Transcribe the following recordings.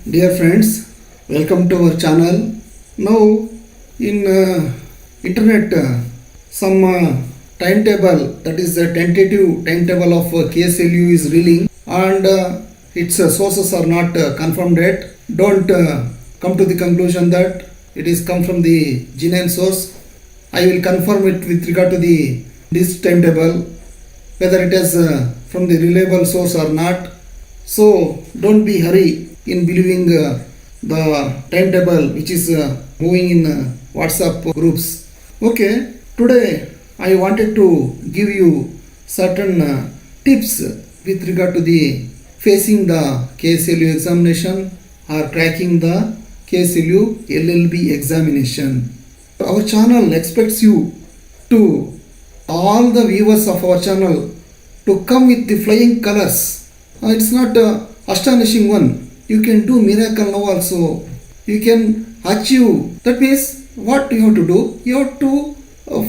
Dear friends, welcome to our channel. Now in internet some timetable, that is the tentative timetable of KSLU is reeling, and its sources are not confirmed yet. Don't come to the conclusion that it is come from the genuine source. I will confirm it with regard to this timetable whether it is from the reliable source or not. So don't be hurry in believing the timetable which is moving in WhatsApp groups. Okay, today I wanted to give you certain tips with regard to the facing the KSLU examination or cracking the KSLU LLB examination. Our channel expects you to, all the viewers of our channel, to come with the flying colors. It's not astonishing one. You can do miracle now also. You can achieve. That means what you have to do? You have to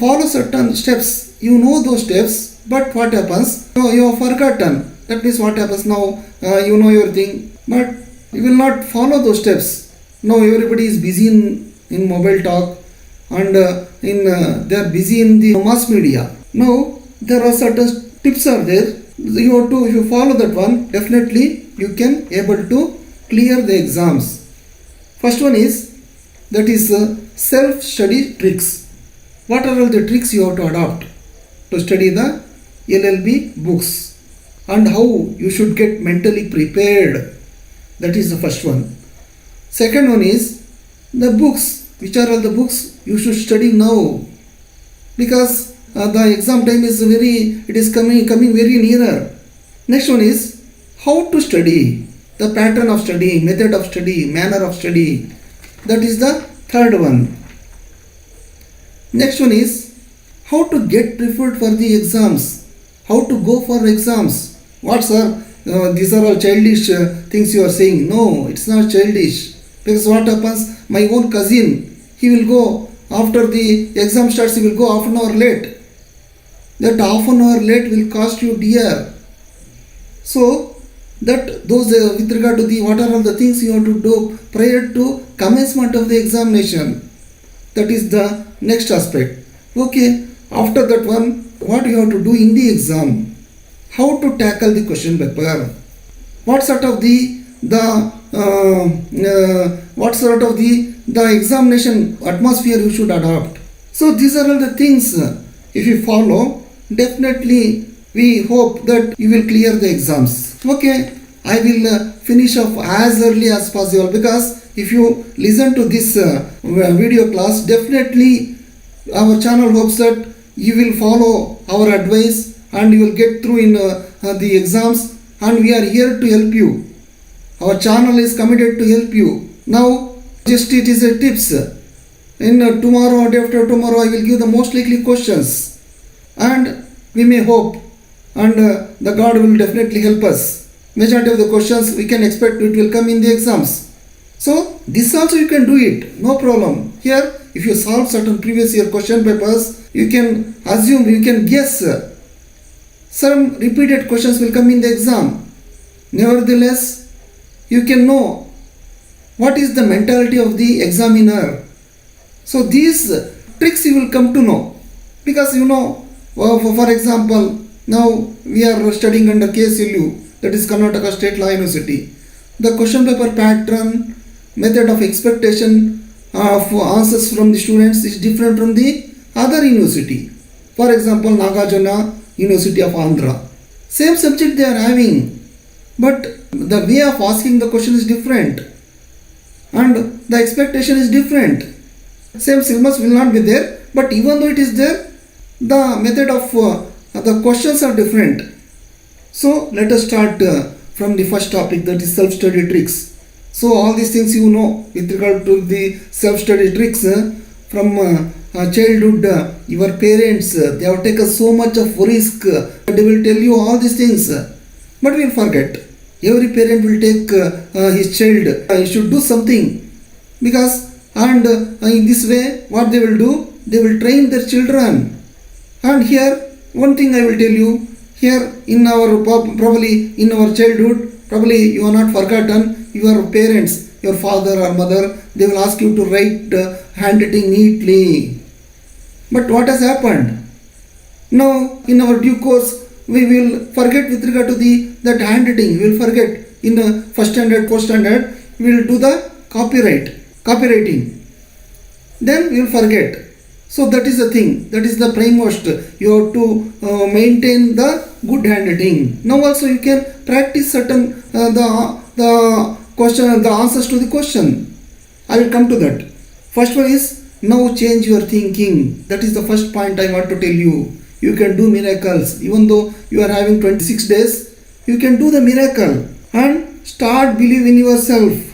follow certain steps. You know those steps, but what happens? You have forgotten. That means what happens now? You know everything, but you will not follow those steps. Now everybody is busy in mobile talk, and they are busy in the mass media. Now there are certain tips are there. You have to, if you follow that one, definitely you can able to clear the exams. First one is, that is self-study tricks. What are all the tricks you have to adopt to study the LLB books, and how you should get mentally prepared? That is the first one. Second one is the books. Which are all the books you should study now? Because the exam time is coming very nearer. Next one is how to study, the pattern of study, method of study, manner of study. That is the third one. Next one is how to get prepared for the exams, how to go for exams. What sir, these are all childish things you are saying. No, it's not childish. Because what happens, my own cousin, he will go after the exam starts, he will go half an hour late. That half an hour late will cost you dear. So that those with regard to the what are all the things you have to do prior to commencement of the examination. That is the next aspect. Okay, after that one, what you have to do in the exam, how to tackle the question paper, what sort of the examination atmosphere you should adopt. So these are all the things. If you follow, definitely we hope that you will clear the exams. Okay, I will finish off as early as possible, because if you listen to this video class, definitely our channel hopes that you will follow our advice and you will get through in the exams, and we are here to help you. Our channel is committed to help you. Now just it is a tips. In tomorrow or day after tomorrow I will give the most likely questions, and we may hope, and the God will definitely help us. Majority of the questions we can expect it will come in the exams. So this also you can do it, no problem. Here if you solve certain previous year question papers, you can assume, you can guess some repeated questions will come in the exam. Nevertheless, you can know what is the mentality of the examiner. So these tricks you will come to know, because you know, for example, now we are studying under KSLU, that is Karnataka State Law University. The question paper pattern, method of expectation of answers from the students is different from the other university. For example, Nagarjuna University of Andhra. Same subject they are having, but the way of asking the question is different, and the expectation is different. Same syllabus will not be there, but even though it is there, the method of the questions are different. So let us start from the first topic, that is self-study tricks. So all these things you know with regard to the self-study tricks from childhood. Your parents, they have taken so much of risk. They will tell you all these things, but we will forget. Every parent will take his child, he should do something, because in this way what they will do, they will train their children. And here one thing I will tell you, here in our probably in our childhood, probably you are not forgotten, your parents, your father or mother, they will ask you to write handwriting neatly. But what has happened? Now, in our due course, we will forget with regard to that handwriting. We will forget in the first standard, fourth standard. We will do the copywriting. Then we will forget. So that is the thing. That is the primemost. You have to maintain the good handwriting. Now also you can practice certain the question, the answers to the question. I will come to that. First one is, now change your thinking. That is the first point I want to tell you. You can do miracles. Even though you are having 26 days, you can do the miracle. And start believing in yourself.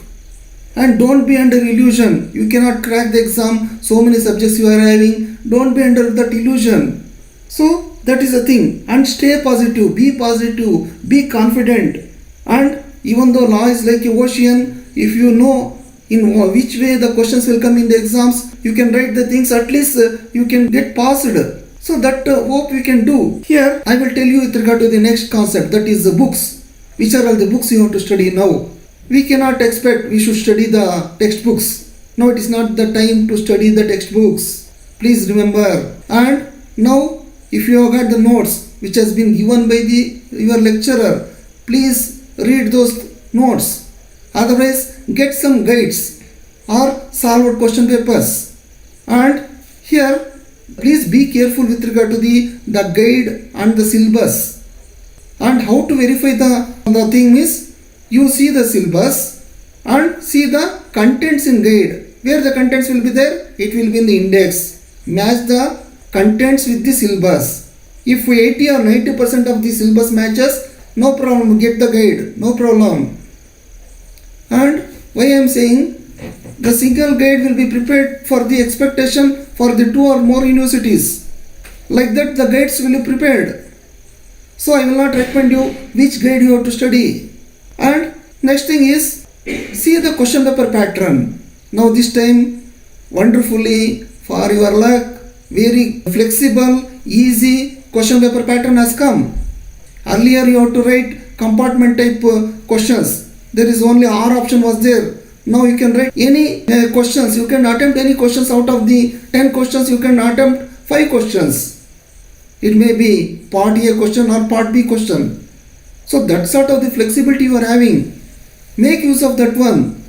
And don't be under illusion. You cannot crack the exam. So many subjects you are having. Don't be under that illusion. So that is the thing. And stay positive. Be confident. And even though law is like a ocean, if you know in which way the questions will come in the exams, you can write the things, at least you can get passed. So that hope we can do. Here I will tell you with regard to the next concept, that is the books. Which are all the books you have to study now? We cannot expect we should study the textbooks. No, it is not the time to study the textbooks. Please remember. And now if you have got the notes which has been given by your lecturer, please read those notes. Otherwise, get some guides or solve out question papers. And here, please be careful with regard to the guide and the syllabus. And how to verify the thing is, you see the syllabus and see the contents in guide. Where the contents will be there? It will be in the index. Match the contents with the syllabus. If 80 or 90% of the syllabus matches, no problem, get the guide, no problem. And why I am saying, the single guide will be prepared for the expectation for the 2 or more universities. Like that the guides will be prepared. So I will not recommend you which guide you have to study. And next thing is, see the question paper pattern. Now this time, wonderfully, for your luck, very flexible, easy question paper pattern has come. Earlier you have to write compartment type questions. There is only R option was there. Now you can write any questions. You can attempt any questions. Out of the 10 questions, you can attempt 5 questions. It may be part A question or part B question. So that sort of the flexibility you are having. Make use of that one.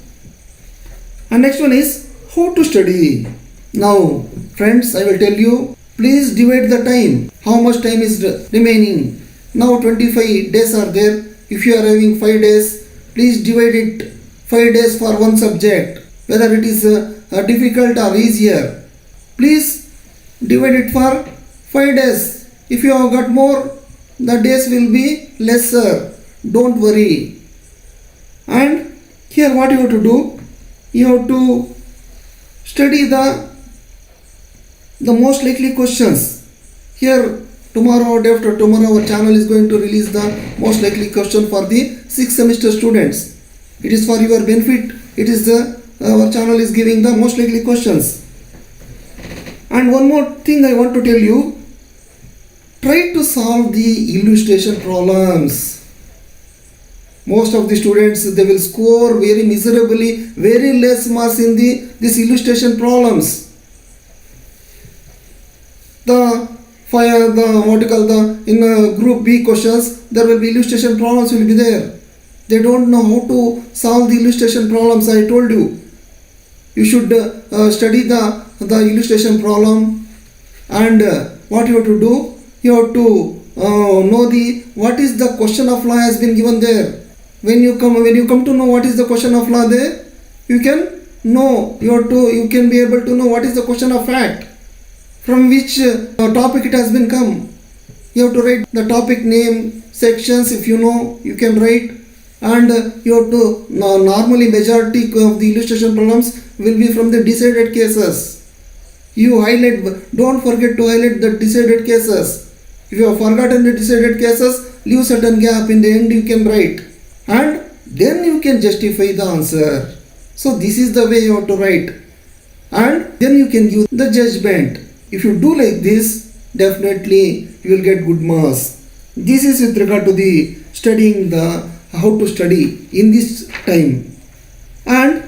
And next one is how to study. Now friends, I will tell you, please divide the time. How much time is remaining? Now 25 days are there. If you are having 5 days, please divide it 5 days for one subject. Whether it is difficult or easier, please divide it for 5 days. If you have got more, the days will be lesser. Don't worry. And here what you have to do? You have to study the most likely questions. Here tomorrow or day after tomorrow our channel is going to release the most likely question for the 6th semester students. It is for your benefit. It is our channel is giving the most likely questions. And one more thing I want to tell you. Try to solve the illustration problems. Most of the students, they will score very miserably, very less marks in this illustration problems. In group B questions, there will be illustration problems will be there. They don't know how to solve the illustration problems. I told you. You should study the illustration problem, and what you have to do? You have to know what is the question of law has been given there. When you come to know what is the question of law there, you can know. You can be able to know what is the question of fact, from which topic it has been come. You have to write the topic name, sections. If you know, you can write. And you have to normally majority of the illustration problems will be from the decided cases. You highlight. Don't forget to highlight the decided cases. If you have forgotten the decided cases, leave certain gap. In the end you can write, and then you can justify the answer. So this is the way you have to write, and then you can give the judgment. If you do like this, definitely you will get good marks. This is with regard to the studying how to study in this time. And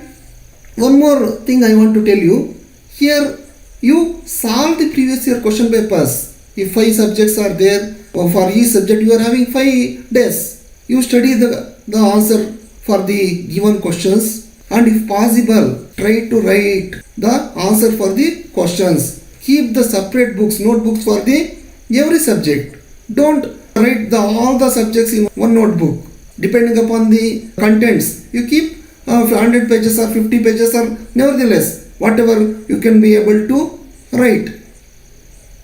one more thing I want to tell you, here you solve the previous year question papers. If 5 subjects are there, or for each subject you are having 5 days, you study the answer for the given questions, and if possible try to write the answer for the questions. Keep the separate books, notebooks for the every subject. Don't write all the subjects in one notebook. Depending upon the contents, you keep 100 pages or 50 pages, or nevertheless whatever you can be able to write.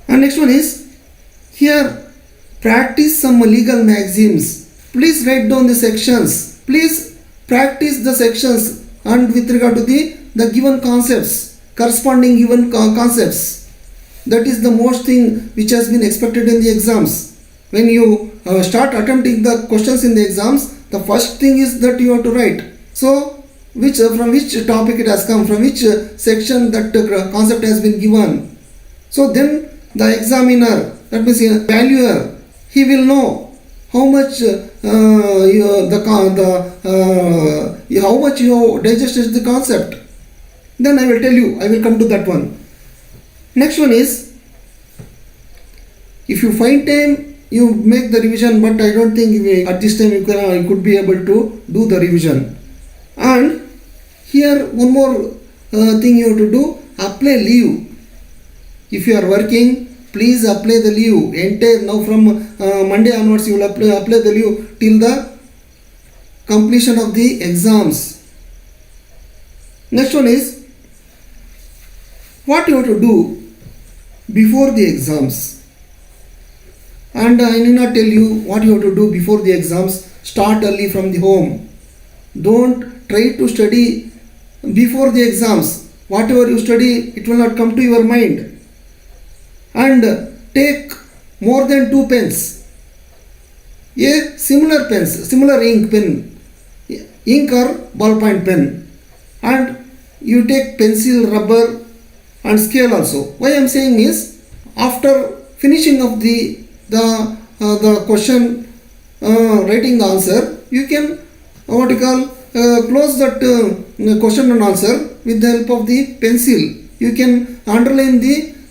And next one is, here practice some legal maxims. Please write down the sections. Please practice the sections, and with regard to the given concepts, corresponding given concepts. That is the most thing which has been expected in the exams. When you start attempting the questions in the exams, the first thing is that you have to write. So, from which topic it has come, from which section that concept has been given. So then the examiner, that means a valuer, he will know how much how much you digested the concept. Then I will tell you, I will come to that one. Next one is, if you find time, you make the revision, but I don't think at this time you could be able to do the revision. And here one more thing you have to do, apply leave. If you are working, please apply the leave. Entire now from Monday onwards you will apply the leave till the completion of the exams. Next one is, what you have to do before the exams. And I need not tell you what you have to do before the exams. Start early from the home. Don't try to study before the exams. Whatever you study, it will not come to your mind. And take more than 2 pens. A similar pens, similar ink pen, ink or ballpoint pen. And you take pencil, rubber and scale also. Why I am saying is, after finishing of the question, writing the answer, you can close that question and answer with the help of the pencil. You can underline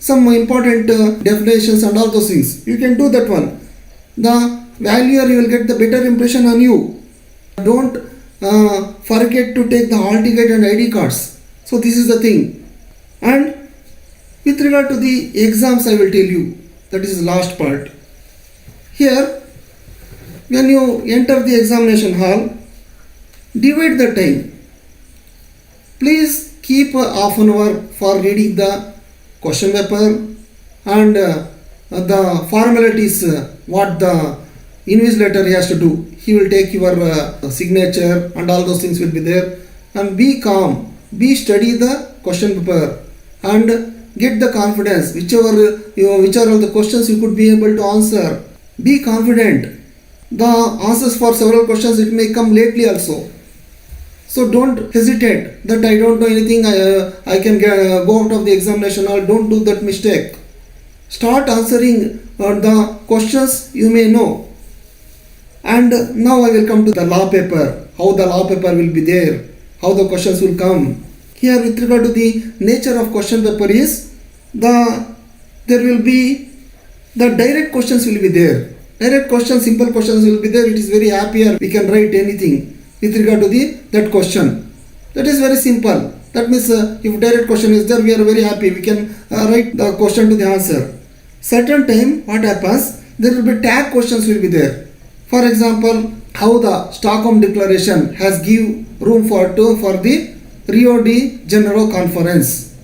some important definitions and all those things. You can do that one. The valuer, you will get the better impression on you. Don't forget to take the hall ticket and ID cards. So this is the thing. And with regard to the exams, I will tell you, that is the last part. Here, when you enter the examination hall, divide the time. Please keep half an hour for reading the question paper and the formalities, what the invigilator has to do. He will take your signature and all those things will be there. And be calm, study the question paper and get the confidence. Which are all the questions you could be able to answer. Be confident. The answers for several questions, it may come lately also. So don't hesitate that I don't know anything, I can go out of the examination hall. Don't do that mistake. Start answering the questions you may know. And now I will come to the law paper. How the law paper will be there. How the questions will come. Here with regard to the nature of question paper is, there will be the direct questions will be there. Direct questions, simple questions will be there. It is very happier. We can write anything with regard to that question. That is very simple. That means if direct question is there, we are very happy. We can write the question to the answer. Certain time, what happens? There will be tag questions will be there. For example, how the Stockholm Declaration has give room for the Rio de Janeiro Conference.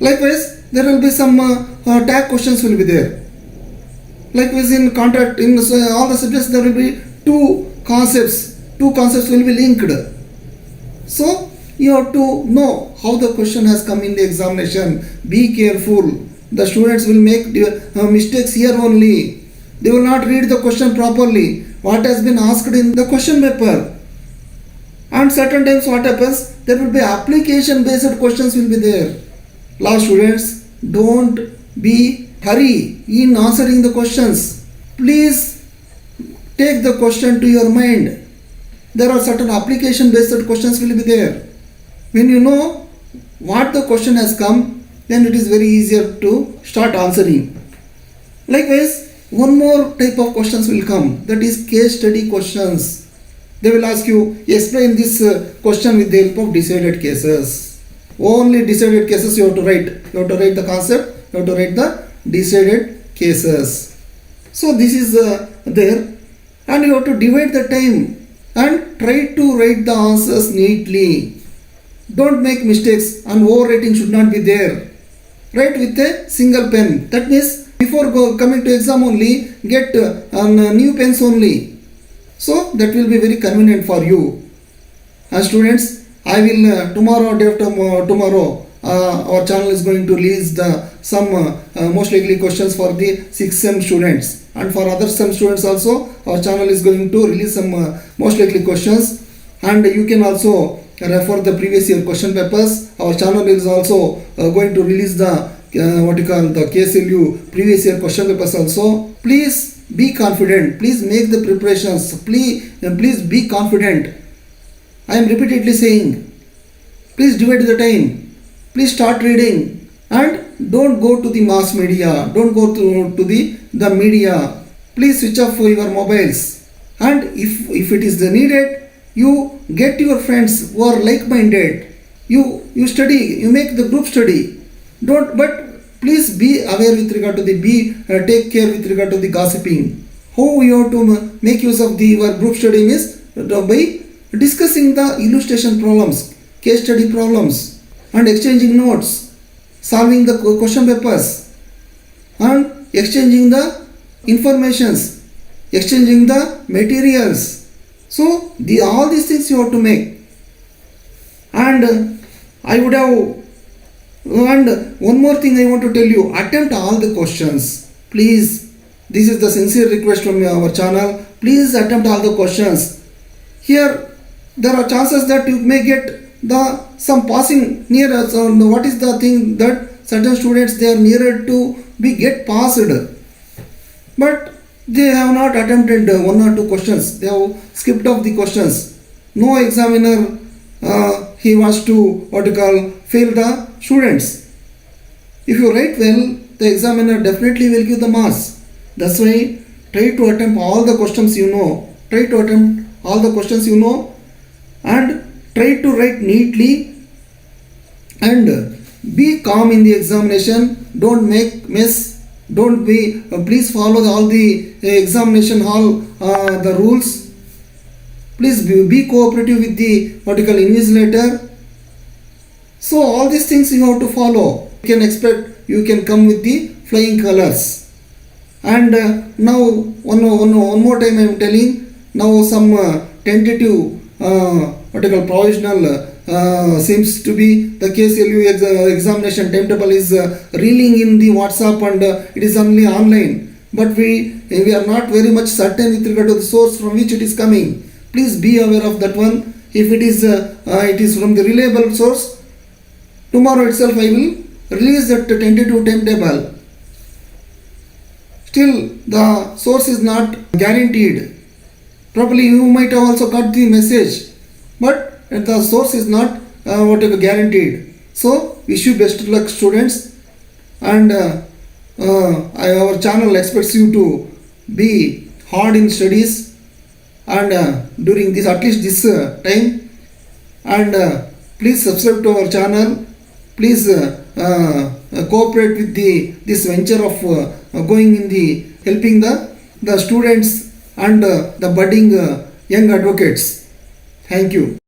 Likewise, there will be some tag questions will be there. Likewise, in contract, in all the subjects, there will be two concepts. Two concepts will be linked. So, you have to know how the question has come in the examination. Be careful. The students will make mistakes here only. They will not read the question properly. What has been asked in the question paper. And certain times what happens? There will be application based questions will be there. Law students, don't be hurry in answering the questions. Please take the question to your mind. There are certain application based questions will be there. When you know what the question has come, then it is very easier to start answering. Likewise, one more type of questions will come, that is case study questions. They will ask you, explain this question with the help of decided cases. Only decided cases you have to write. You have to write the concept, you have to write the decided cases. So this is there, and you have to divide the time and try to write the answers neatly. Don't make mistakes, and overwriting should not be there. Write with a single pen. That means before coming to exam only, get new pens only. So that will be very convenient for you. And students, I will tomorrow, day after tomorrow, our channel is going to release some most likely questions for the 6th sem students, and for other sem students also our channel is going to release some most likely questions, and you can also refer the previous year question papers. Our channel is also going to release the the KSLU previous year question papers also. Please be confident, please make the preparations, please be confident. I am repeatedly saying, please divide the time, please start reading, and don't go to the mass media, don't go to the media. Please switch off your mobiles, and if it is needed, you get your friends who are like-minded. You study, you make the group study. But please be aware with regard to take care with regard to the gossiping. How you have to make use of your group study is by discussing the illustration problems, case study problems, and exchanging notes, solving the question papers, and exchanging the informations, exchanging the materials. So all these things you have to make. And one more thing I want to tell you, attempt all the questions. Please, this is the sincere request from our channel. Please attempt all the questions. Here, there are chances that you may get some passing near us. What is the thing that certain students, they are nearer to get passed, but they have not attempted one or two questions. They have skipped off the questions. No examiner he wants to fail the students. If you write well, the examiner definitely will give the marks. That's why try to attempt all the questions you know. Try to attempt all the questions you know, and try to write neatly, and be calm in the examination. Don't make mess. Don't be. Please follow all the examination hall the rules. Please be cooperative with the invigilator. So all these things you have to follow. You can expect you can come with the flying colors. And now one more time I am telling. Now some tentative provisional seems to be the KSLU examination timetable is reeling in the WhatsApp, and it is only online. But we are not very much certain with regard to the source from which it is coming. Please be aware of that one. If it is from the reliable source, tomorrow itself I will release that tentative timetable. Still, the source is not guaranteed. Probably you might have also got the message, but the source is not guaranteed. So wish you best luck, students, and our channel expects you to be hard in studies, and during this, at least this time, and please subscribe to our channel. Please cooperate with this venture of going in the helping the students and the budding young advocates. Thank you.